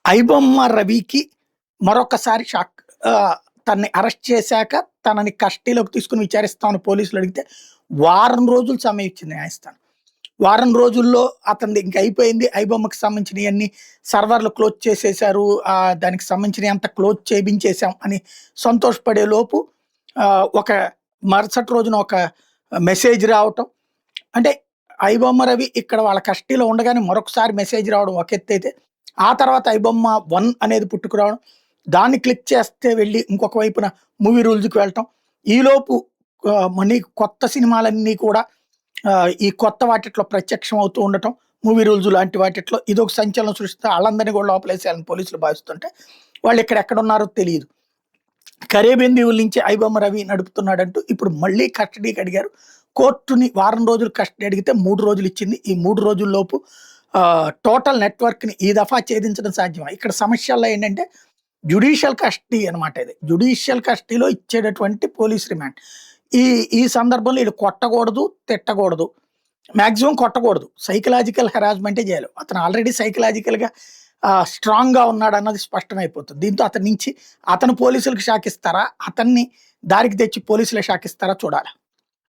ఐబొమ్మ రవికి మరొకసారి షాక్. తనని అరెస్ట్ చేశాక తనని కస్టడీలోకి తీసుకొని విచారిస్తామని పోలీసులు అడిగితే, వారం రోజులు సమయం ఇచ్చింది న్యాయస్థానం. వారం రోజుల్లో అతనిది ఇంక అయిపోయింది. ఐబొమ్మకి సంబంధించినయన్నీ సర్వర్‌లు క్లోజ్ చేసేశారు. దానికి సంబంధించినయంతా క్లోజ్ చేపించేసాం అని సంతోషపడే లోపు ఒక మరుసటి రోజున ఒక మెసేజ్ రావటం. అంటే ఐబొమ్మ రవి ఇక్కడ వాళ్ళ కస్టడీలో ఉండగానే మరొకసారి మెసేజ్ రావడం ఒక ఎత్తైతే, ఆ తర్వాత ఐబొమ్మ 1 అనేది పుట్టుకురావడం. దాన్ని క్లిక్ చేస్తే వెళ్ళి ఇంకొక వైపున మూవీ రూల్స్‌కి వెళ్ళటం. ఈలోపు మళ్ళీ కొత్త సినిమాలన్నీ కూడా ఈ కొత్త వాటిట్లో ప్రత్యక్షం అవుతూ ఉండటం. మూవీ రూల్స్ లాంటి వాటిట్లో ఇదొక సంచలనం సృష్టిస్తే ఆళ్ళందరిని కూడా లోపలేసేయాలని పోలీసులు భావిస్తుంటే, వాళ్ళు ఇక్కడ ఎక్కడున్నారో తెలీదు. కరేబియన్ దీవుల నుంచి ఐబొమ్మ రవి నడుపుతున్నాడంటూ ఇప్పుడు మళ్ళీ కస్టడీకి అడిగారు. కోర్టుని వారం రోజులు కస్టడీ అడిగితే 3 రోజులు ఇచ్చింది. ఈ 3 రోజుల్లోపు టోటల్ నెట్వర్క్‌ని ఈ దఫా ఛేదించడం సాధ్యమా? ఇక్కడ సమస్యల్లో ఏంటంటే జ్యుడిషియల్ కస్టడీ అనమాట ఇది. జ్యుడిషియల్ కస్టడీలో ఇచ్చేటటువంటి పోలీస్ రిమాండ్. ఈ ఈ సందర్భంలో ఈడు కొట్టకూడదు, తిట్టకూడదు. మాక్సిమం కొట్టకూడదు. సైకలాజికల్ హెరాస్మెంటే చేయాలి. అతను ఆల్రెడీ సైకలాజికల్‌గా స్ట్రాంగ్‌గా ఉన్నాడన్నది స్పష్టమైపోతుంది. దీంతో అతని నుంచి అతను పోలీసులకు షాక్ ఇస్తారా? అతన్ని దారికి తెచ్చి పోలీసులే షాక్ ఇస్తారా చూడాలి.